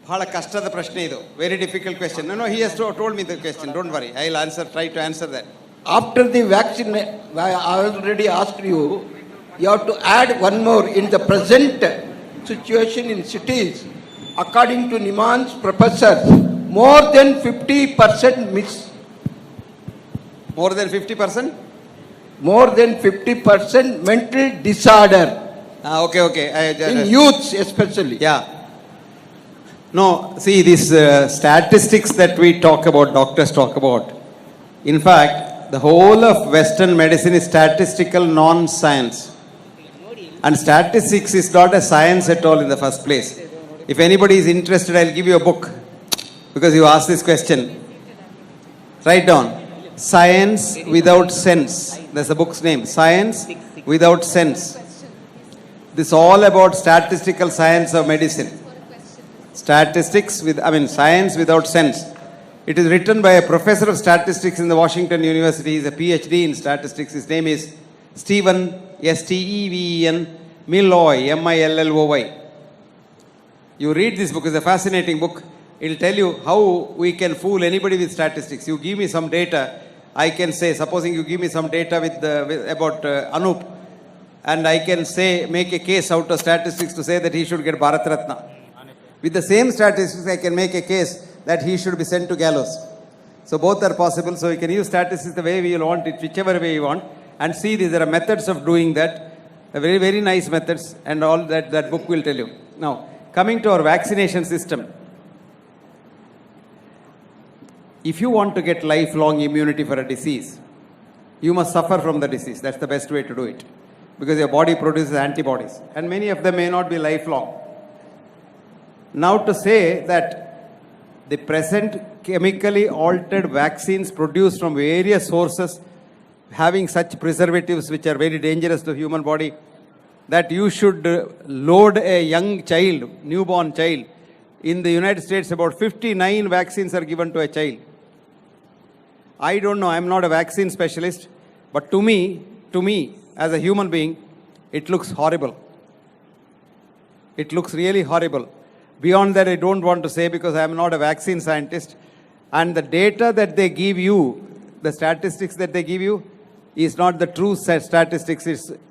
ಬಹಳ ಕಷ್ಟದ ಪ್ರಶ್ನೆ ಇದು. Very difficult question. No, he has told me the question. Don't worry. I'll try to answer that. After the vaccine, I already asked you, you have to add one more. In the present situation in cities, according to Niman's professors, more than 50% miss. More than 50%? More than 50% mental disorder. Okay. In youths especially. Yeah. No, see, these statistics that we talk about, doctors talk about, in fact, the whole of Western medicine is statistical non-science. And statistics is not a science at all in the first place. If anybody is interested, I'll give you a book, because you asked this question. Write down, Science Without Sense. That's the book's name, Science Without Sense. This is all about statistical science of medicine. Science without sense. It is written by a professor of statistics in the Washington University. He is a PhD in statistics. His name is Stephen, Steven Milloy, Milloy. You read this book, it's a fascinating book. It will tell you how we can fool anybody with statistics. You give me some data, I can say, supposing you give me some data about Anup, and I can say, make a case out of statistics to say that he should get Bharat Ratna. With the same statistics, I can make a case that he should be sent to gallows. So both are possible. So you can use statistics the way we want it, whichever way you want. And see, there are methods of doing that. Very, very nice methods. And all that book will tell you. Now, coming to our vaccination system. If you want to get lifelong immunity for a disease, you must suffer from the disease. That's the best way to do it. Because your body produces antibodies. And many of them may not be lifelong. Now to say that the present chemically altered vaccines produced from various sources having such preservatives which are very dangerous to the human body, that you should load a young child, newborn child. In the United States, about 59 vaccines are given to a child. I don't know, I'm not a vaccine specialist, but to me, as a human being, it looks horrible. It looks really horrible. Beyond that, I don't want to say because I am not a vaccine scientist. And the data that they give you, the statistics that they give you, is not the true statistics.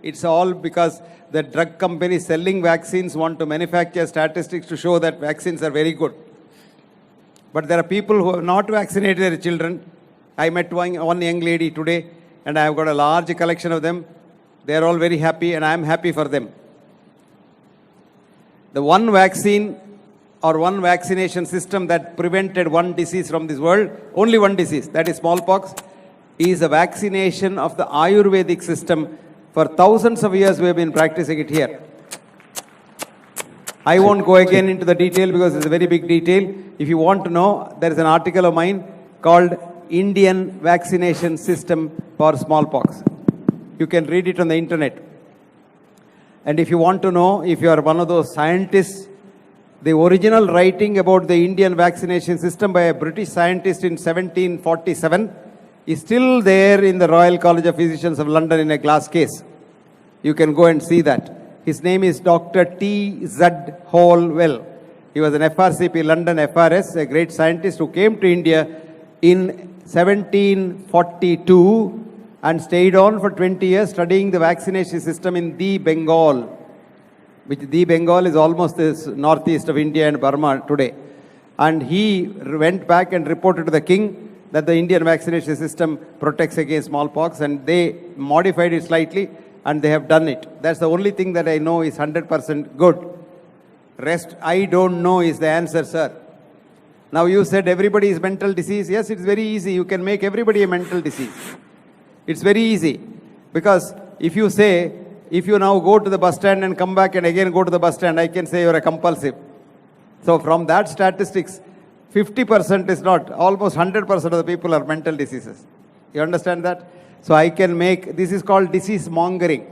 It's all because the drug companies selling vaccines want to manufacture statistics to show that vaccines are very good. But there are people who have not vaccinated their children. I met one young lady today, and I have got a large collection of them. They are all very happy, and I am happy for them. The one vaccine or one vaccination system that prevented one disease from this world, only one disease, that is smallpox, is a vaccination of the Ayurvedic system. For thousands of years we have been practicing it here. I won't go again into the detail because it's a very big detail. If you want to know, there is an article of mine called Indian Vaccination System for Smallpox. You can read it on the internet. And if you want to know, if you are one of those scientists, the original writing about the Indian vaccination system by a British scientist in 1747 is still there in the Royal College of Physicians of London in a glass case. You can go and see that. His name is Dr. T.Z. Holwell. He was an FRCP London FRS, a great scientist who came to India in 1742 and stayed on for 20 years studying the vaccination system in the Bengal, which the Bengal is almost the northeast of India and Burma today. And he went back and reported to the king that the Indian vaccination system protects against smallpox, and they modified it slightly and they have done it. That's the only thing that I know is 100% good. Rest, I don't know is the answer, sir. Now you said everybody is mental disease. Yes, it's very easy. You can make everybody a mental disease. It's very easy. Because if you say, if you now go to the bus stand and come back and again go to the bus stand, I can say you're a compulsive. So from that statistics, 50% is not, almost 100% of the people are mental diseases. You understand that? So I can make, this is called disease mongering.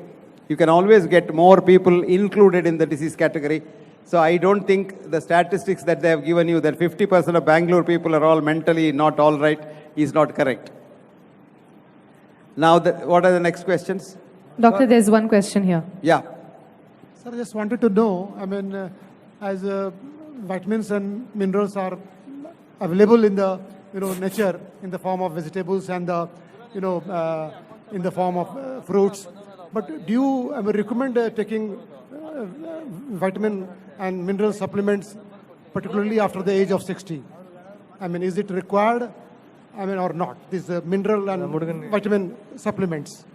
You can always get more people included in the disease category. So I don't think the statistics that they have given you, that 50% of Bangalore people are all mentally not all right, is not correct. Now, what are the next questions? Doctor, there's one question here. Yeah. Sir, I just wanted to know, I mean, as vitamins and minerals are available in the nature in the form of vegetables and the in the form of fruits. But do you recommend taking vitamin and mineral supplements, particularly after the age of 60? I mean, is it required? I mean, or not? These mineral and vitamin supplements,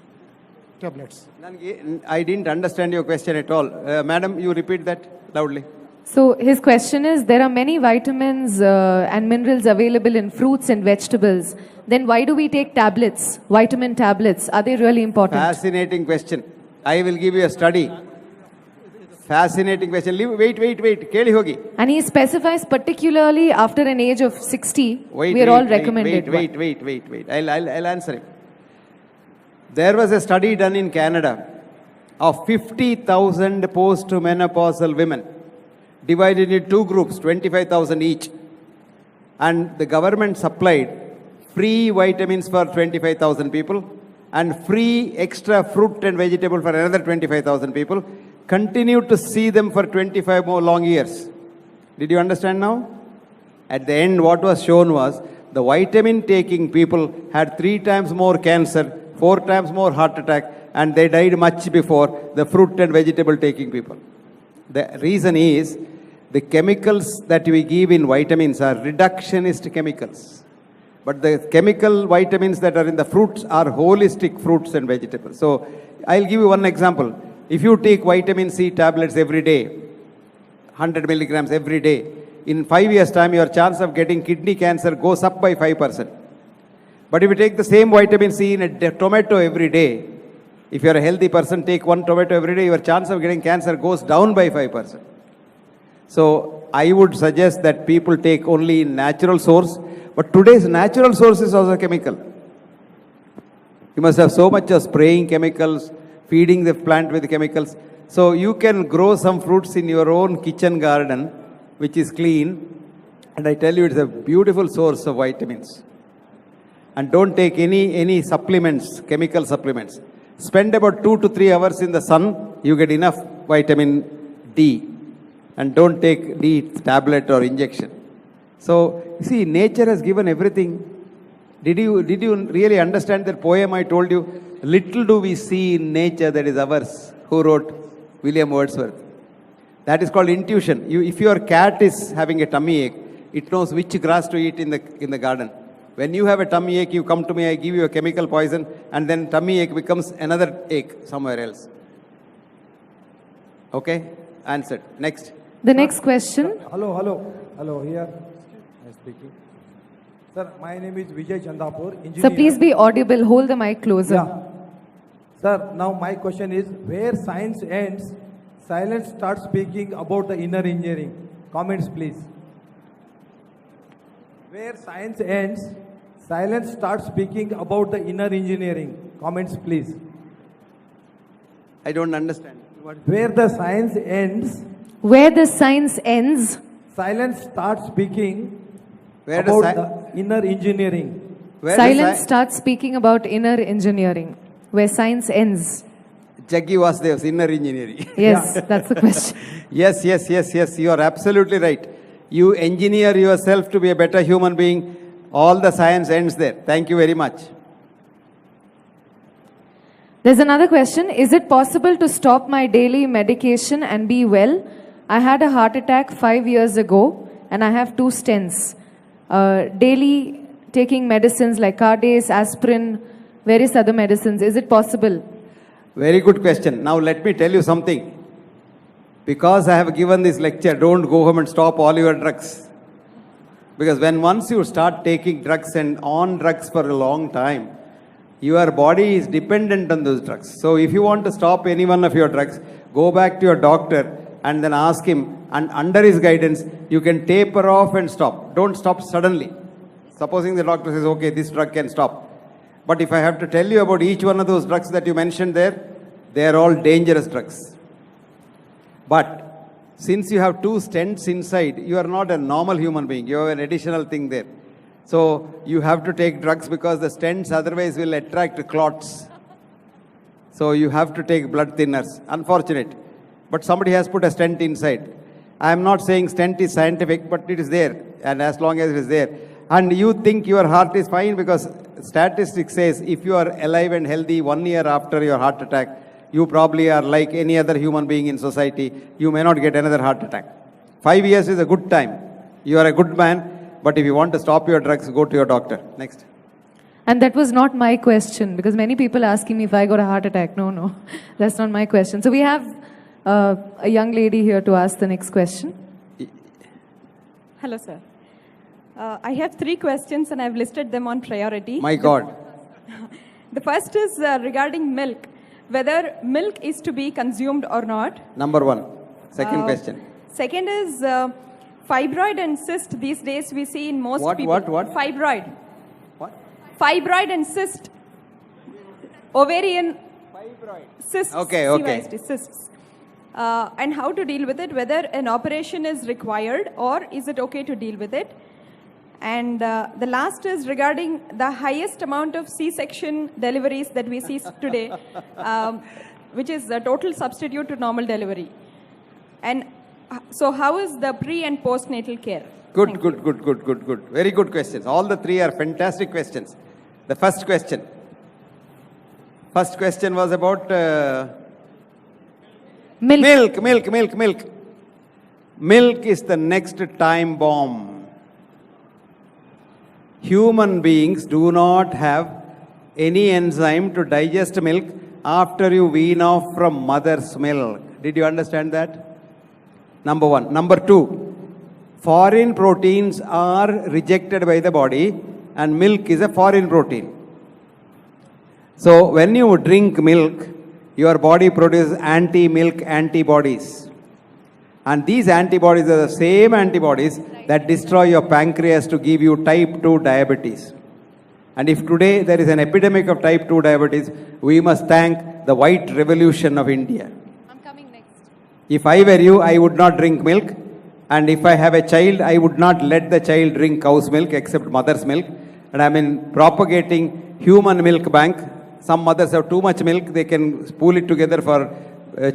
tablets. I didn't understand your question at all. Madam, you repeat that loudly. So his question is, there are many vitamins and minerals available in fruits and vegetables. Then why do we take tablets, vitamin tablets? Are they really important? Fascinating question. I will give you a study. Fascinating question. Wait. Keli hogi. And he specifies particularly after an age of 60, Wait, we are all recommended. Wait. I'll answer him. There was a study done in Canada of 50,000 post-menopausal women, divided into two groups, 25,000 each. And the government supplied free vitamins for 25,000 people and free extra fruit and vegetable for another 25,000 people. Continued to see them for 25 more long years. Did you understand now? At the end, what was shown was the vitamin taking people had 3 times more cancer, 4 times more heart attack, and they died much before the fruit and vegetable taking people. The reason is the chemicals that we give in vitamins are reductionist chemicals. But the chemical vitamins that are in the fruits are holistic fruits and vegetables. So I'll give you one example. If you take vitamin C tablets every day, 100 milligrams every day, in 5 years' time, your chance of getting kidney cancer goes up by 5%. But if you take the same vitamin C in a tomato every day, if you're a healthy person, take 1 tomato every day, your chance of getting cancer goes down by 5%. So I would suggest that people take only natural source, but today's natural source is also chemical. You must have so much of spraying chemicals, feeding the plant with chemicals. So you can grow some fruits in your own kitchen garden, which is clean. And I tell you, it's a beautiful source of vitamins. And don't take any supplements, chemical supplements. Spend about 2 to 3 hours in the sun, you get enough vitamin D. And don't take D tablet or injection. So, you see, nature has given everything. Did you really understand that poem I told you? Little do we see in nature that is ours. Who wrote? William Wordsworth. That is called intuition. If your cat is having a tummy ache, it knows which grass to eat in the garden. When you have a tummy ache, you come to me, I give you a chemical poison, and then tummy ache becomes another ache somewhere else. Okay? Answered. Next. The next question. Hello, here. I'm speaking. Sir, my name is Vijay Chandapur, engineer. So please be audible. Hold the mic closer. Yeah. Sir, now my question is, where science ends, silence starts speaking about the inner engineering. Comments, please. Where science ends, silence starts speaking about the inner engineering. Comments, please. I don't understand. Where the science ends, Where the science ends, silence starts speaking Where does about the inner engineering. silence starts speaking about inner engineering. Where science ends. Jaggi Vasudev's inner engineering. Yes, that's the question. Yes. You are absolutely right. You engineer yourself to be a better human being. All the science ends there. Thank you very much. There's another question. Is it possible to stop my daily medication and be well? I had a heart attack 5 years ago and I have 2 stents. Daily taking medicines like Cardase, aspirin, various other medicines. Is it possible? Very good question. Now let me tell you something. Because I have given this lecture, don't go home and stop all your drugs. Because once you start taking drugs and on drugs for a long time, your body is dependent on those drugs. So if you want to stop any one of your drugs, go back to your doctor and then ask him, and under his guidance, you can taper off and stop. Don't stop suddenly. Supposing the doctor says, okay, this drug can stop. But if I have to tell you about each one of those drugs that you mentioned there, they are all dangerous drugs. But since you have 2 stents inside, you are not a normal human being. You have an additional thing there. So you have to take drugs because the stents otherwise will attract clots. So you have to take blood thinners. Unfortunate. But somebody has put a stent inside. I am not saying stent is scientific, but it is there. And as long as it is there, and you think your heart is fine, because statistics says if you are alive and healthy 1 year after your heart attack, you probably are like any other human being in society. You may not get another heart attack. 5 years is a good time. You are a good man, but if you want to stop your drugs, go to your doctor. Next. And that was not my question, because many people asking me if I got a heart attack. No, that's not my question. So we have a young lady here to ask the next question. Hello, sir. I have 3 questions and I've listed them on priority. My God. The first is regarding milk. Whether milk is to be consumed or not. Number 1. Second question. Second is fibroid and cyst. These days we see in most people. What? Fibroid. What? Fibroid and cyst. Ovarian cysts. Okay. CYST, cysts. And how to deal with it, whether an operation is required or is it okay to deal with it. And the last is regarding the highest amount of C-section deliveries that we see today, which is a total substitute to normal delivery. And so how is the pre and postnatal care? Good. Very good questions. All the 3 are fantastic questions. The first question. Was about Milk. milk. Milk is the next time bomb. Human beings do not have any enzyme to digest milk after you wean off from mother's milk. Did you understand that? Number 1. Number 2, foreign proteins are rejected by the body, and milk is a foreign protein. So when you drink milk, your body produces anti-milk antibodies. And these antibodies are the same antibodies that destroy your pancreas to give you type 2 diabetes. And if today there is an epidemic of type 2 diabetes, we must thank the white revolution of India. I'm coming next. If I were you, I would not drink milk. And if I have a child, I would not let the child drink cow's milk except mother's milk. And I mean propagating human milk bank. Some mothers have too much milk, they can pool it together for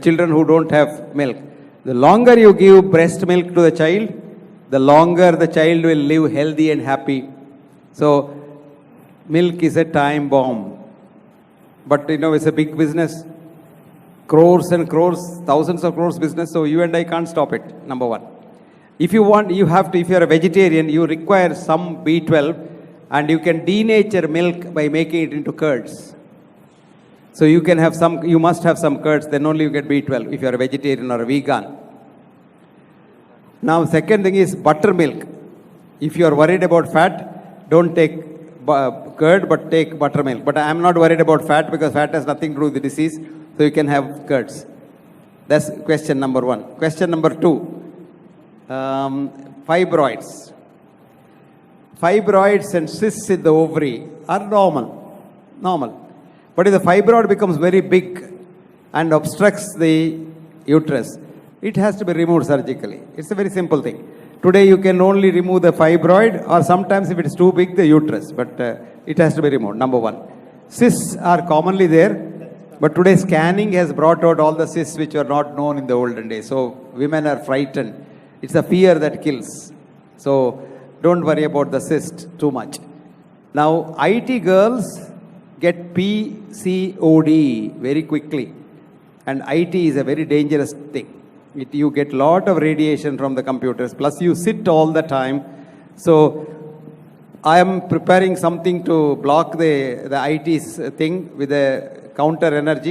children who don't have milk. The longer you give breast milk to the child, the longer the child will live healthy and happy. So, milk is a time bomb. But it's a big business. Crores and crores, thousands of crores business, so you and I can't stop it, number 1. If you want, you have to, if you're a vegetarian, you require some B12, and you can denature milk by making it into curds. So you must have some curds, then only you get B12 if you are a vegetarian or a vegan. Now, second thing is buttermilk. If you are worried about fat, don't take curd, but take buttermilk. But I am not worried about fat, because fat has nothing to do with the disease, so you can have curds. That's question number 1. Question number 2, fibroids. Fibroids and cysts in the ovary are normal. But if the fibroid becomes very big and obstructs the uterus, it has to be removed surgically. It's a very simple thing. Today you can only remove the fibroid, or sometimes if it is too big, the uterus, but it has to be removed, number 1. Cysts are commonly there, but today scanning has brought out all the cysts which were not known in the olden days. So women are frightened. It's a fear that kills. So don't worry about the cyst too much. Now, IT girls get PCOD very quickly, and IT is a very dangerous thing. You get lot of radiation from the computers, plus you sit all the time. So I am preparing something to block the IT's thing with a counter energy.